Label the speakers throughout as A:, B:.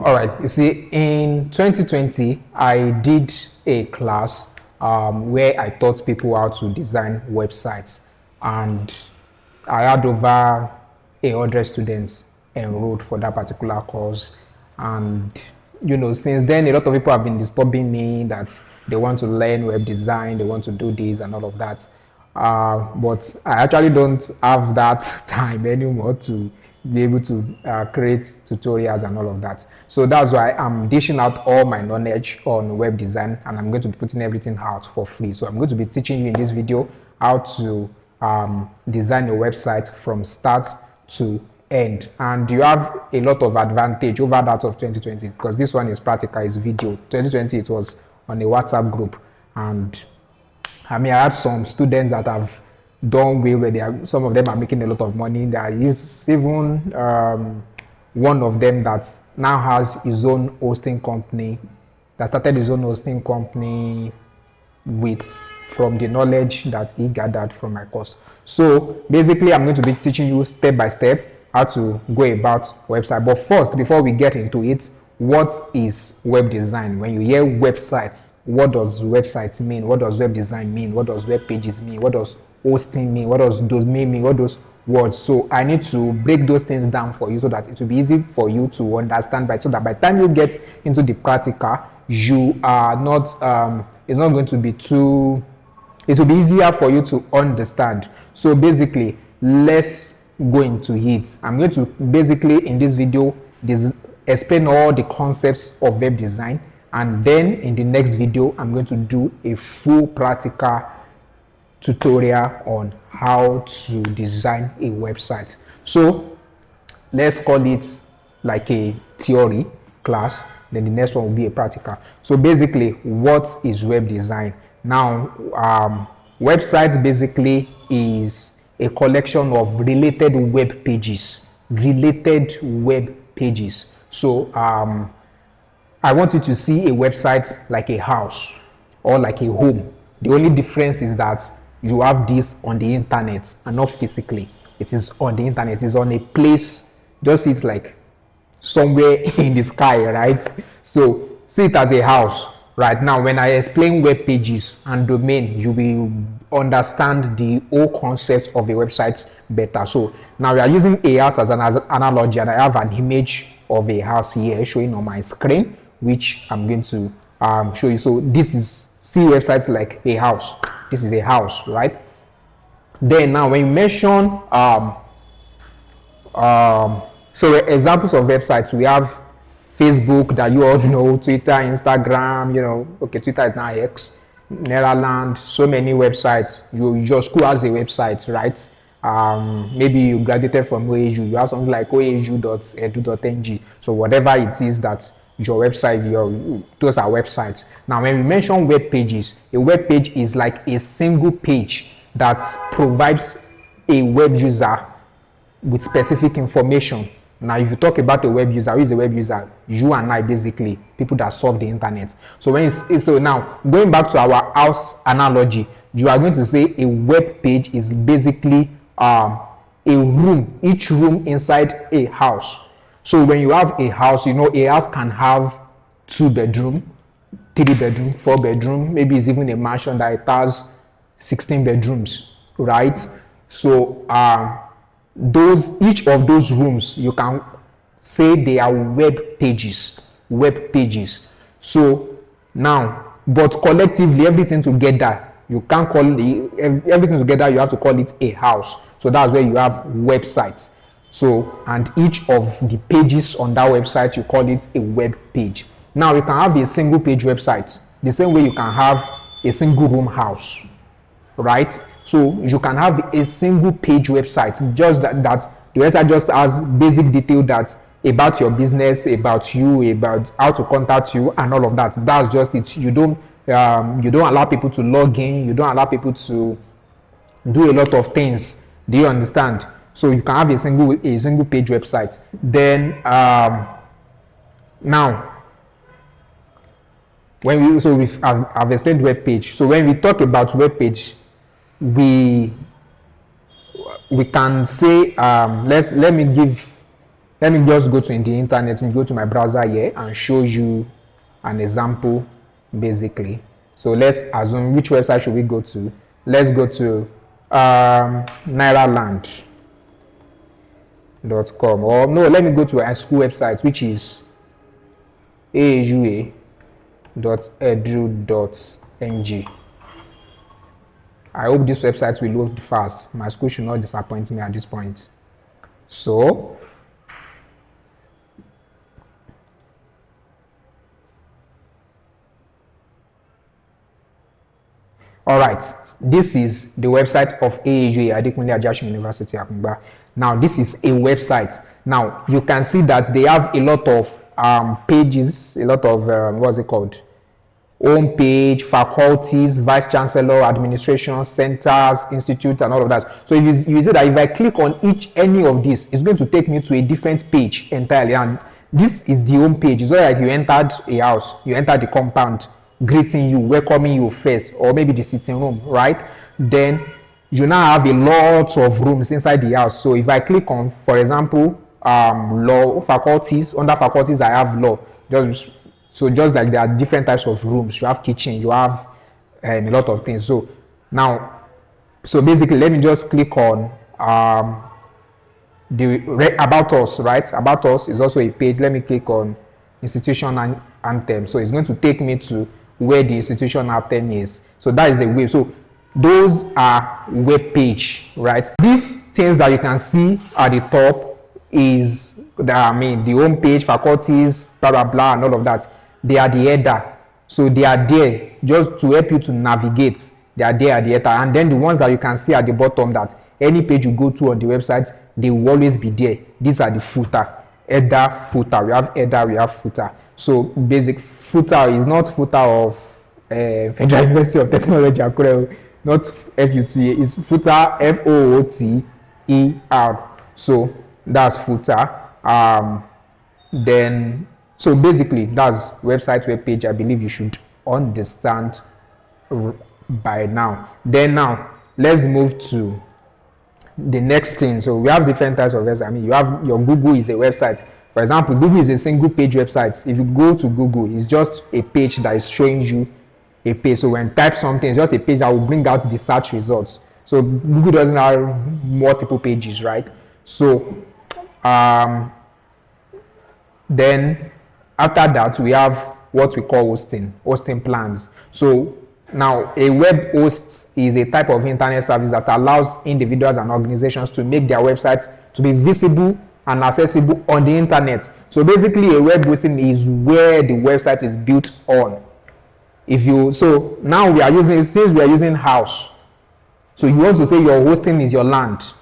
A: All right. You see, in 2020, I did a class where I taught people how to design websites, and I had over 100 students enrolled for that particular course. And since then, a lot of people have been disturbing me that they want to learn web design, they want to do this and all of that. But I actually don't have that time anymore to be able to create tutorials and all of that. So that's why I'm dishing out all my knowledge on web design, and I'm going to be putting everything out for free. So I'm going to be teaching you in this video how to design a website from start to end. And you have a lot of advantage over that of 2020 because this one is practical, it's video. 2020 it was on a WhatsApp group, and I had some students that have done well where some of them are making a lot of money. There is even one of them that now has his own hosting company, that started his own hosting company from the knowledge that he gathered from my course. So basically, I'm going to be teaching you step by step how to go about website. But first, before we get into it, what is web design? When you hear websites, what does website mean? What does web design mean? What does web pages mean? What does hosting mean? What does domain mean? What those words? So I need to break those things down for you so that it will be easy for you to understand, so that by the time you get into the practical, you are not it's not going to be too, it will be easier for you to understand. So basically, let's go into it. I'm going to basically in this video explain all the concepts of web design, and then in the next video I'm going to do a full practical tutorial on how to design a website. So let's call it like a theory class, then the next one will be a practical. So basically, what is web design? Now websites basically is a collection of related web pages. So I want you to see a website like a house or like a home. The only difference is that you have this on the internet and not physically. It is on the internet. It is on a place, just it's like somewhere in the sky, right? So see it as a house. Right now, when I explain web pages and domain, you will understand the whole concept of a website better. So now we are using a house as an analogy, and I have an image of a house here showing on my screen, which I'm going to show you. So this is, see websites like a house. This is a house, right? Then now when you mention so examples of websites, we have Facebook that you all know, Twitter, Instagram, okay, Twitter is now X, Netherlands, so many websites. Your school has a website, right? Maybe you graduated from OAU, you have something like oau.edu.ng. So whatever it is that your website, those are websites. Now, when we mention web pages, a web page is like a single page that provides a web user with specific information. Now, if you talk about a web user, who is a web user? You and I, basically, people that surf the internet. So so now, going back to our house analogy, you are going to say a web page is basically a room, each room inside a house. So when you have a house, a house can have 2 bedroom, 3 bedroom, 4 bedroom, maybe it's even a mansion that it has 16 bedrooms, right? So each of those rooms, you can say they are web pages. So now, but collectively, everything together, you can't call everything together, you have to call it a house. So that's where you have websites. So, and each of the pages on that website, you call it a web page. Now, you can have a single page website, the same way you can have a single room house, right? So you can have a single page website, just that the website just has basic detail about your business, about you, about how to contact you, and all of that. That's just it. You don't allow people to log in. You don't allow people to do a lot of things. Do you understand? So you can have a single page website. Then now, I've explained web page. So when we talk about web page, we can say let me give let me just go to the internet and go to my browser here and show you an example basically. So let's assume, which website should we go to? Let's go to nairaland.com, or no, let me go to a school website, which is aua.edu.ng. I hope this website will load fast. My school should not disappoint me at this point. So all right, this is the website of AAUA, Adekunle Ajasin University, Akungba. Now, this is a website. Now, you can see that they have a lot of pages, a lot of, what's it called? Home page, faculties, vice chancellor, administration, centers, institutes, and all of that. So if you see that if I click on any of these, it's going to take me to a different page entirely. And this is the home page. It's not like you entered a house, you entered the compound, greeting you, welcoming you first, or maybe the sitting room, right? Then you now have a lot of rooms inside the house. So if I click on, for example, law faculties, under faculties I have law. Just like there are different types of rooms. You have kitchen, you have a lot of things. So now, so basically, let me just click on the about us, right? About us is also a page. Let me click on institution and anthem. So it's going to take me to where the institution anthem is. So that is a web. So those are web page, right? These things that you can see at the top is the home page, faculties, blah blah blah, and all of that. They are the header. So they are there just to help you to navigate. They are there at the header. And then the ones that you can see at the bottom, that any page you go to on the website, they will always be there. These are the footer. Header, footer. We have header, we have footer. So basic footer is not footer of Federal University of Technology, Akure, not FUTA. It's footer, FOOTER. So that's footer. Then, so basically, that's website, web page. I believe you should understand by now. Then now, let's move to the next thing. So we have different types of websites. You have your Google is a website. For example, Google is a single page website. If you go to Google, it's just a page that is showing you a page. So when you type something, it's just a page that will bring out the search results. So Google doesn't have multiple pages, right? So then after that, we have what we call hosting plans. So now a web host is a type of internet service that allows individuals and organizations to make their websites to be visible and accessible on the internet. So basically, a web hosting is where the website is built on. So now we are using house. So you want to say your hosting is your land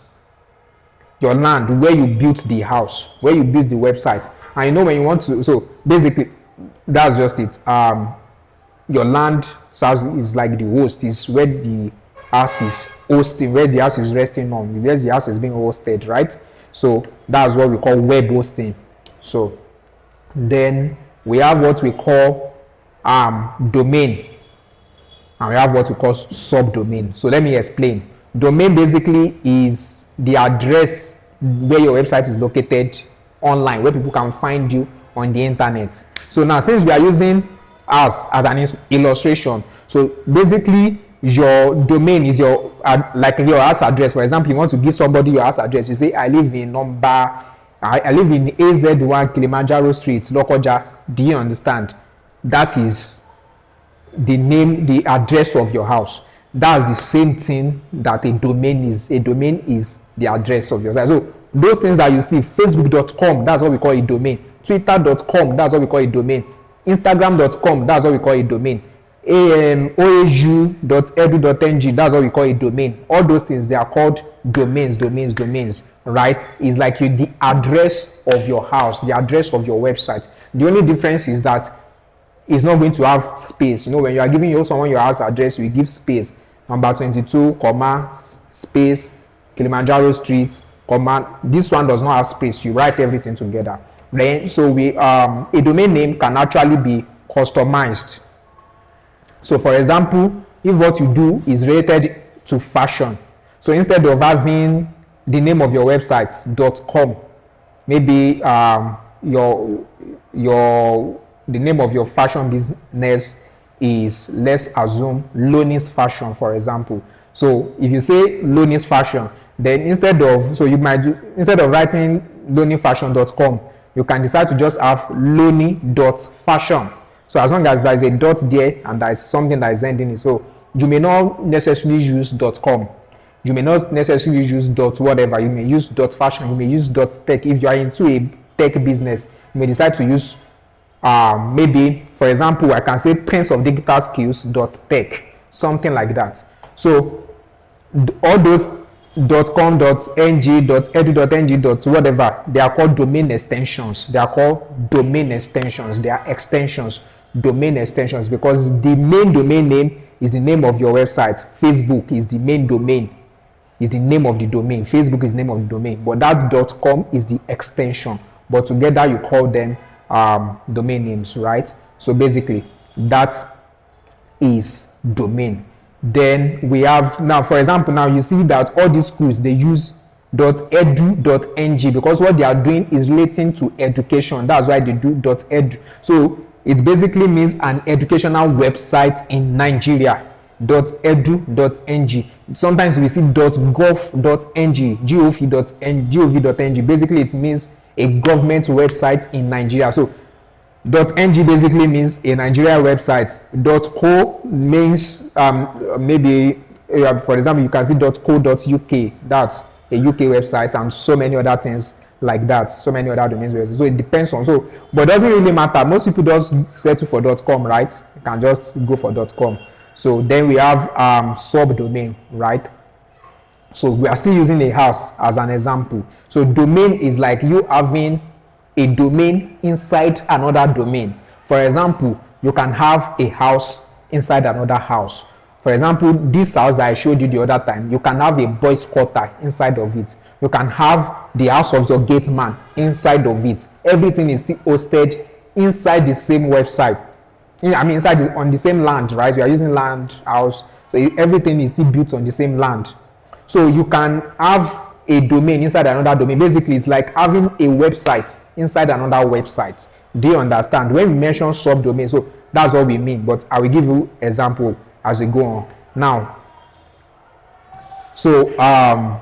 A: where you built the house, where you built the website. And you know when you want to, so basically that's just it. Your land is like the host, is where the house is hosting, where the house is resting on, where the house is being hosted, right? So that's what we call web hosting. So then we have what we call domain, and we have what we call subdomain. So let me explain. Domain basically is the address where your website is located online, where people can find you on the internet. So now, since we are using us as an illustration, so basically your domain is your house address. For example, you want to give somebody your house address. You say, I live in AZ1 Kilimanjaro Street, Lokoja. Do you understand? That is the name, the address of your house. That's the same thing that a domain is. A domain is the address of your site. So those things that you see, facebook.com, that's what we call a domain. Twitter.com, that's what we call a domain. Instagram.com, that's what we call a domain. oau.edu.ng, that's what we call a domain. All those things, they are called domains, right? It's like the address of your house, the address of your website. The only difference is that it's not going to have space. You know, when you are giving someone your house address, you give space. Number 22, comma, space, Kilimanjaro Street, comma. This one does not have space. You write everything together. Then, so a domain name can actually be customized. So for example, if what you do is related to fashion, so instead of having the name of your website .com, maybe the name of your fashion business is, let's assume, Lonis Fashion, for example. So if you say Lonis Fashion, then instead of writing lonifashion.com, you can decide to just have loni.fashion. So as long as there is a dot there and there is something that is ending it, so you may not necessarily use .com. You may not necessarily use .whatever. You may use .fashion. You may use .tech. If you are into a tech business, you may decide to use maybe, for example, I can say Prince of Digital Skills .tech, something like that. So all those .com, .ng, .edu.ng, whatever, they are called domain extensions. They are called domain extensions. They are extensions, domain extensions, because the main domain name is the name of your website. Facebook is the main domain, is the name of the domain. Facebook is the name of the domain, but that .com is the extension. But together you call them domain names, right? So basically that is domain. Then we have, now for example, now you see that all these schools, they use .edu.ng because what they are doing is relating to education. That's why they do .edu. So it basically means an educational website in Nigeria. .edu.ng. Sometimes we see .gov.ng, gov.ng. Basically it means a government website in Nigeria. So .ng basically means a Nigeria website. .co means maybe for example, you can see .co.uk, that's a UK website, and so many other things like that, so many other domains. So it depends on, so but it doesn't really matter. Most people just settle for .com, right? You can just go for .com. So then we have subdomain, right? So we are still using a house as an example. So domain is like you having a domain inside another domain. For example, you can have a house inside another house. For example, this house that I showed you the other time, you can have a boys' quarter inside of it. You can have the house of your gate man inside of it. Everything is still hosted inside the same website. I mean, on the same land, right? We are using land, house, so everything is still built on the same land. So you can have a domain inside another domain. Basically, it's like having a website inside another website. Do you understand? When we mention subdomain, so that's what we mean. But I will give you example as we go on. Now, so I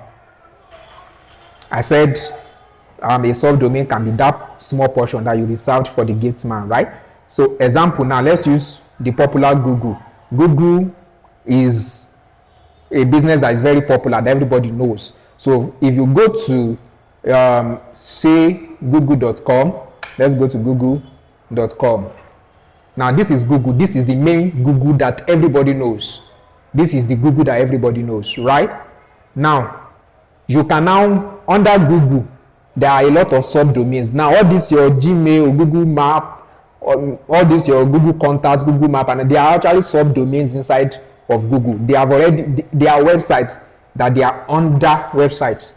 A: said a subdomain can be that small portion that you reserved for the gift man, right? So example, now let's use the popular Google. Google is a business that is very popular, that everybody knows. So if you go to say google.com, let's go to google.com. Now this is Google. This is the main Google that everybody knows. This is the Google that everybody knows, right? Now you can now, under Google, there are a lot of subdomains. Now all this your Gmail, Google Map, all this your Google Contacts, Google Map, and they are actually subdomains inside of Google. They are websites that they are under websites.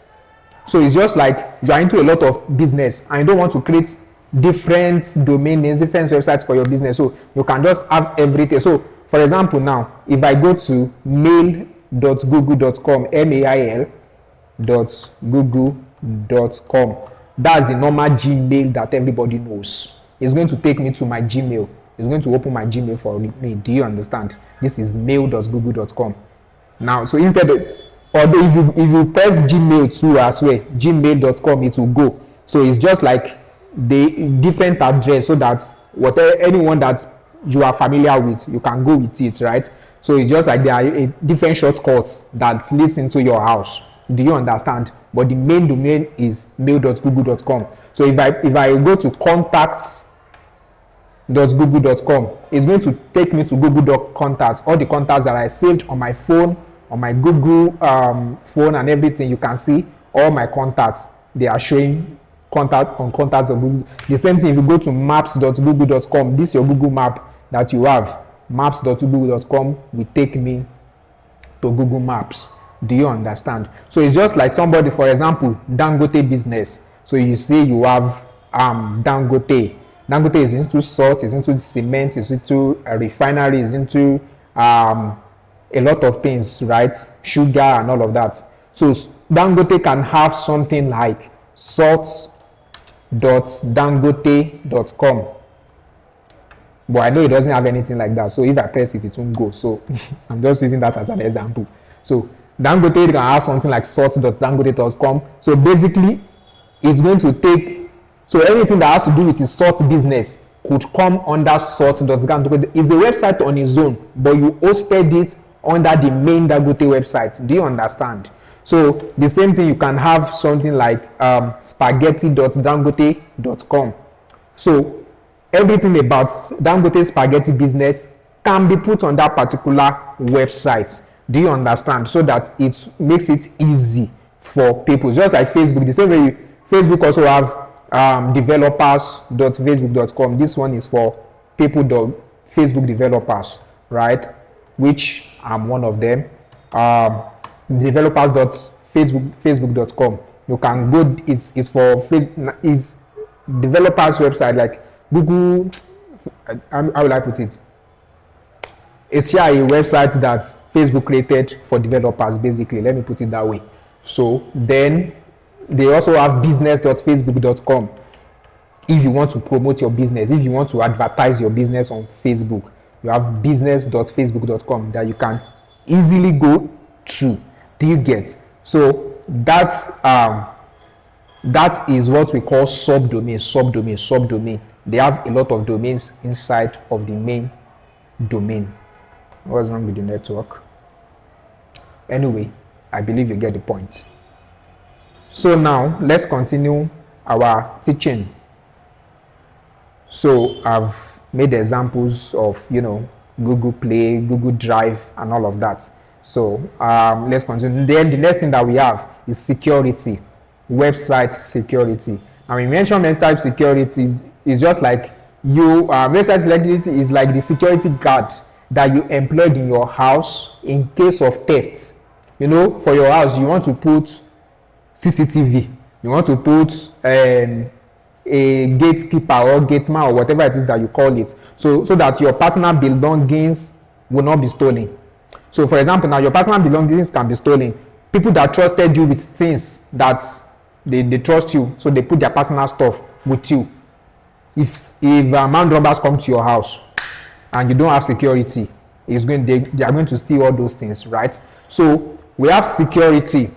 A: So it's just like you are into a lot of business and you don't want to create different domain names, different websites for your business. So you can just have everything. So for example, now if I go to mail.google.com, mail.google.com, that's the normal Gmail that everybody knows. It's going to take me to my Gmail. It's going to open my Gmail for me. Do you understand? This is mail.google.com. Now, so instead of, although if you press Gmail too as well, gmail.com, it will go. So it's just like the different address, so that whatever, anyone that you are familiar with, you can go with it, right? So it's just like there are different shortcuts that leads into your house. Do you understand? But the main domain is mail.google.com. So if I go to contacts.google.com, it's going to take me to Google.contacts, all the contacts that I saved on my phone, on my Google phone and everything. You can see all my contacts. They are showing contact on contacts of Google. The same thing if you go to maps.google.com, this is your Google map that you have. Maps.google.com will take me to Google Maps. Do you understand? So it's just like somebody, for example, Dangote business. So you see you have Dangote. Dangote is into salt, is into cement, is into a refinery, is into a lot of things, right? Sugar and all of that. So Dangote can have something like salt dangote.com. But I know it doesn't have anything like that. So if I press it, it won't go. So I'm just using that as an example. So Dangote can have something like salt.dangote.com. So basically, it's going to take, so anything that has to do with his salt business could come under salt.dangote. It's a website on its own, but you hosted it under the main Dangote website. Do you understand? So the same thing, you can have something like spaghetti.dangote.com. So everything about Dangote spaghetti business can be put on that particular website. Do you understand? So that it makes it easy for people. Just like Facebook, the same way Facebook also have developers.facebook.com. This one is for people, Facebook developers, right? Which I'm one of them. Developers.facebook.com. You can go. It's for Facebook. It's developers website like Google. How will I put it? It's here a website that Facebook created for developers. Basically, let me put it that way. So then they also have business.facebook.com. If you want to promote your business, if you want to advertise your business on Facebook, you have business.facebook.com that you can easily go to. Do you get? So that is what we call subdomain. They have a lot of domains inside of the main domain. What's wrong with the network? Anyway, I believe you get the point. So now let's continue our teaching. So I've made examples of, Google Play, Google Drive, and all of that. So let's continue. Then the next thing that we have is security, website security. And we mentioned website security is just like website security is like the security guard that you employed in your house in case of theft. For your house, you want to put CCTV, you want to put a gatekeeper or gateman or whatever it is that you call it, so that your personal belongings will not be stolen. So for example, now your personal belongings can be stolen. People that trusted you with things that they trust you, so they put their personal stuff with you. If armed robbers come to your house and you don't have security, they are going to steal all those things, right? So we have security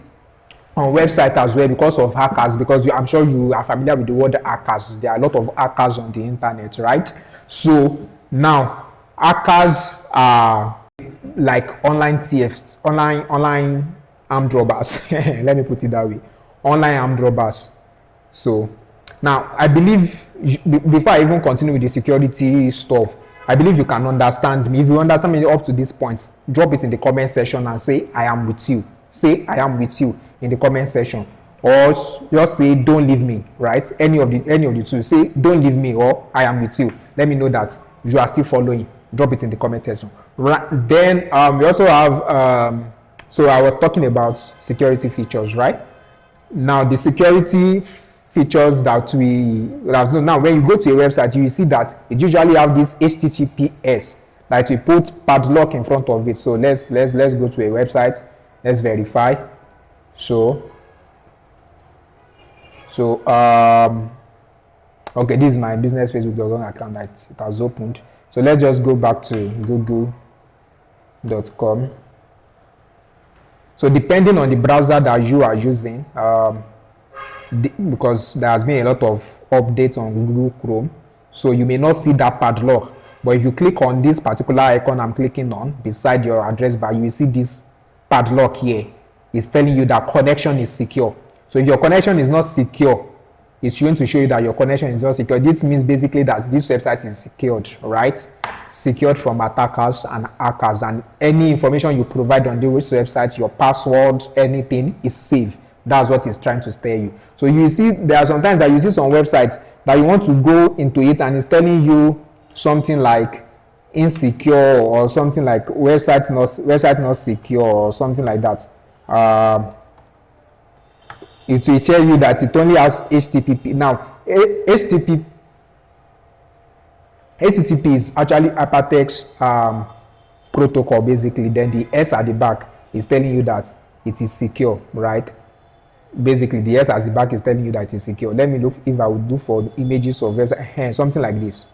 A: on website as well because of hackers, because I'm sure you are familiar with the word hackers. There are a lot of hackers on the internet, right? So now hackers are like online thieves, online armed robbers. Let me put it that way. Online armed robbers. So now I believe, before I even continue with the security stuff, I believe you can understand me. If you understand me up to this point, drop it in the comment section and say I am with you. Say I am with you in the comment section, or just say don't leave me, right? Any of the two. Say don't leave me or I am with you. Let me know that you are still following. Drop it in the comment section. Right. Then we also have so I was talking about security features, right? Now the security features that we have. Now when you go to a website, you will see that it usually have this HTTPS, like you put padlock in front of it. So let's go to a website. Let's verify. So okay, this is my business Facebook.com account that it has opened. So let's just go back to google.com. So depending on the browser that you are using, because there has been a lot of updates on Google Chrome, so you may not see that padlock. But if you click on this particular icon I'm clicking on beside your address bar, you will see this padlock here. It's telling you that connection is secure. So if your connection is not secure, it's going to show you that your connection is not secure. This means basically that this website is secured, right? Secured from attackers and hackers, and any information you provide on this website, your password, anything is safe. That's what it's trying to tell you. So you see, there are sometimes that you see some websites that you want to go into it and it's telling you something like insecure or something like website not secure or something like that. It will tell you that it only has HTTP. Now, HTTP is actually hypertext protocol, basically. Then the S at the back is telling you that it is secure, right? basically the S as the back is telling you that it's secure. Let me look if I would do for images of website, something like this.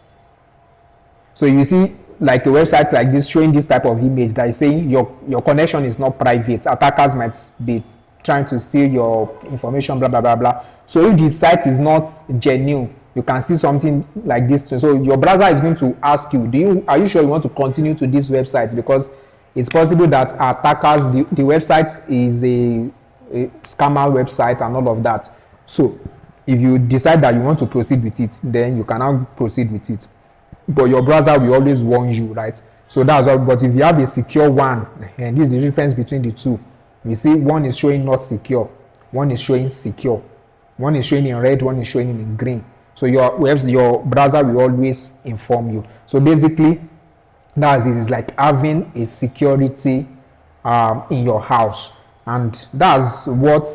A: So you see like a website like this showing this type of image that is saying your connection is not private. Attackers might be trying to steal your information, blah blah blah blah. So if the site is not genuine, you can see something like this too. So your browser is going to ask you, are you sure you want to continue to this website? Because it's possible that attackers, the website is a scammer website and all of that. So if you decide that you want to proceed with it, then you can now proceed with it. But your browser will always warn you, right? So that's all. But if you have a secure one, and this is the difference between the two. You see, one is showing not secure, one is showing secure, one is showing in red, one is showing in green. So your browser will always inform you. So basically, that's it. It's like having a security in your house, and that's what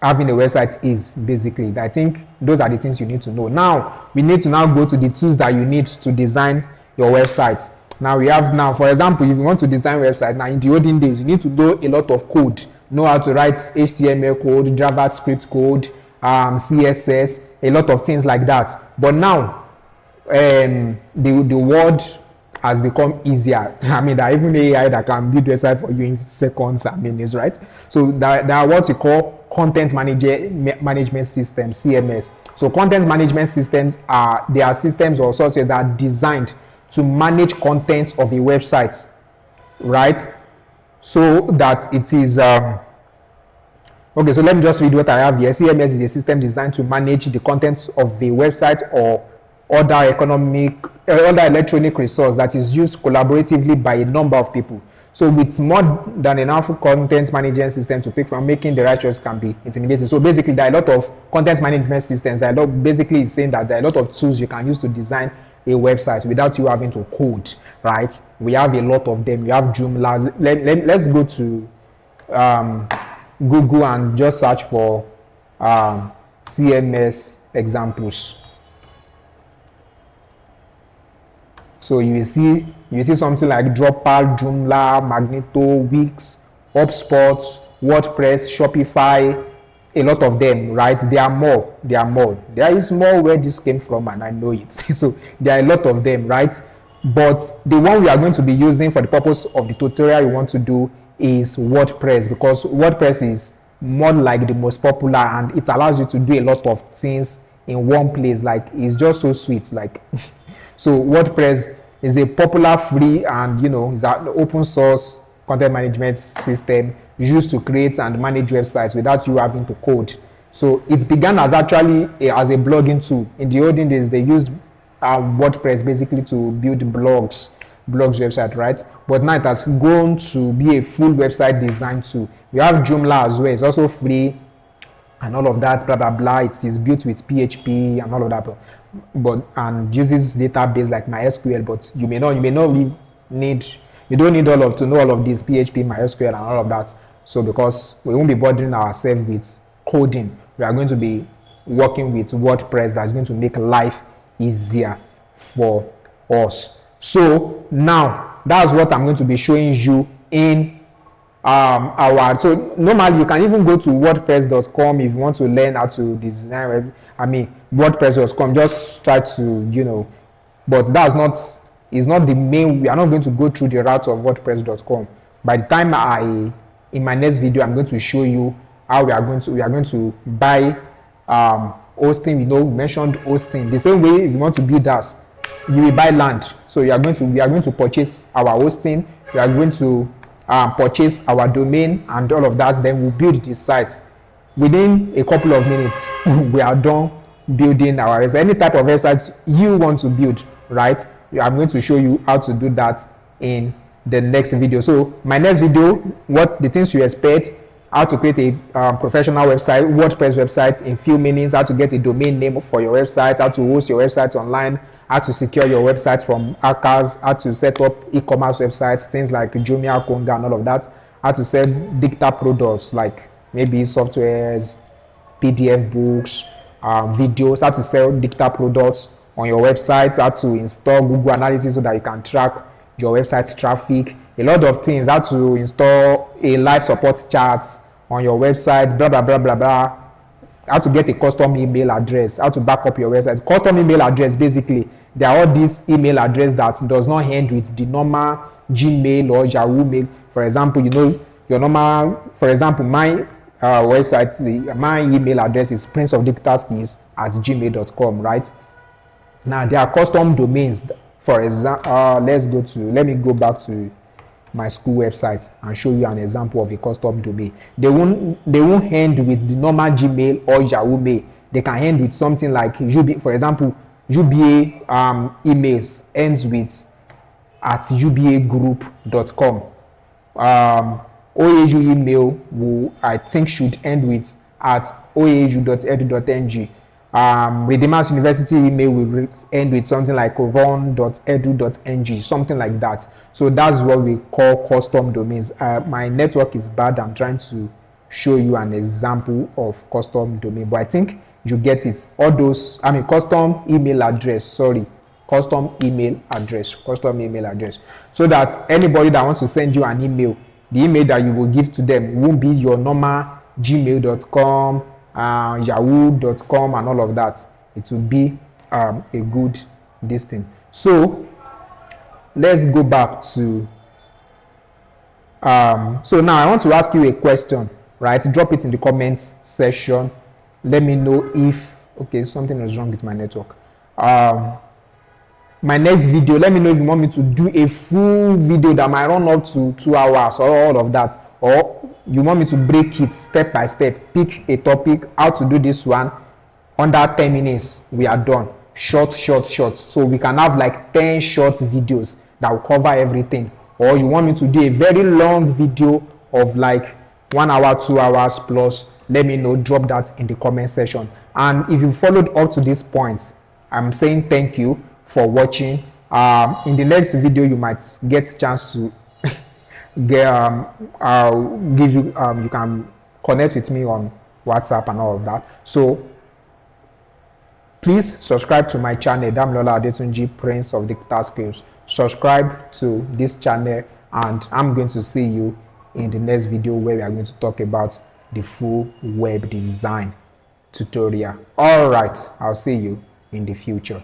A: having a website is basically. I think those are the things you need to know. Now we need to now go to the tools that you need to design your website. Now we have for example, if you want to design website, now in the olden days you need to know a lot of code, know how to write HTML code, JavaScript code, CSS, a lot of things like that. But now the world has become easier. I mean, there are even AI that can build website for you in seconds and minutes, right? So there are what we call content management systems, CMS. So content management systems they are systems or software that are designed to manage content of a website, right? So that it is okay. So let me just read what I have here. CMS is a system designed to manage the contents of a website or other electronic resource that is used collaboratively by a number of people. So with more than enough content management system to pick from, making the right choice can be intimidating. So basically, there are a lot of content management systems. Basically, it's saying that there are a lot of tools you can use to design a website without you having to code, right? We have a lot of them. We have Joomla. Let's go to Google and just search for CMS examples. So you see something like Drupal, Joomla, Magneto, Wix, HubSpot, WordPress, Shopify, a lot of them, right? There are more. There is more where this came from, and I know it. So there are a lot of them, right? But the one we are going to be using for the purpose of the tutorial you want to do is WordPress, because WordPress is more like the most popular, and it allows you to do a lot of things in one place. Like, it's just so sweet. Like, so WordPress is a popular, free, and it's an open source content management system used to create and manage websites without you having to code. So it began as actually as a blogging tool. In the olden days, they used WordPress basically to build blogs website, right? But now it has gone to be a full website design tool. We have Joomla as well. It's also free and all of that, blah blah blah. It is built with PHP and all of that, and uses database like MySQL. But you don't need to know all of this PHP, MySQL, and all of that. So because we won't be bothering ourselves with coding, we are going to be working with WordPress that's going to make life easier for us. So now that's what I'm going to be showing you in so normally you can even go to wordpress.com if you want to learn how to design wordpress.com. Just try to but it's not the main. We are not going to go through the route of wordpress.com. By the time in my next video, I'm going to show you how we are going to buy hosting. We mentioned hosting. The same way, if you want to build us, you will buy land. So we are going to purchase our hosting. We are going to purchase our domain and all of that. Then we'll build this site. Within a couple of minutes, we are done building our website. Any type of website you want to build, right? I'm going to show you how to do that in the next video. So my next video, what the things you expect: how to create a professional website, WordPress website in few minutes, how to get a domain name for your website, how to host your website online, how to secure your website from hackers, how to set up e-commerce websites, things like Jumia, Konga, and all of that, how to sell digital products like maybe softwares, PDF books, videos, how to sell digital products on your website, how to install Google Analytics so that you can track your website traffic, a lot of things, how to install a live support chat on your website, blah blah blah blah blah. How to get a custom email address, how to back up your website. Custom email address, basically, there are all these email address that does not end with the normal Gmail or Yahoo mail. For example, you know, your normal, for example, my website, my email address is princeofdigitalskills@gmail.com, right? Now there are custom domains. For example, let me go back to my school website and show you an example of a custom domain. They won't end with the normal Gmail or Yahoo mail. They can end with something like for example, UBA emails ends with @ubagroup.com. OAU email I think should end with @oau.edu.ng. Redeemers University email will end with something like run.edu.ng, something like that. So that's what we call custom domains. My network is bad. I'm trying to show you an example of custom domain, but I think you get it. All those, custom email address, custom email address, so that anybody that wants to send you an email, the email that you will give to them won't be your normal gmail.com, yahoo.com and all of that. It will be a good thing. So let's go back to so now I want to ask you a question, right? Drop it in the comments section. Let me know if something is wrong with my network. My next video, let me know if you want me to do a full video that might run up to 2 hours or all of that, or you want me to break it step by step. Pick a topic, how to do this one under 10 minutes, we are done. Short, so we can have like 10 short videos that will cover everything. Or you want me to do a very long video of like 1 hour, 2 hours plus, let me know. Drop that in the comment section. And if you followed up to this point, I'm saying thank you for watching. In the next video, you might get a chance to I'll give you you can connect with me on WhatsApp and all of that. So please subscribe to my channel, Damilola Adetunji, Prince of Digital Skills. Subscribe to this channel, and I'm going to see you in the next video where we are going to talk about the full web design tutorial. All right, I'll see you in the future.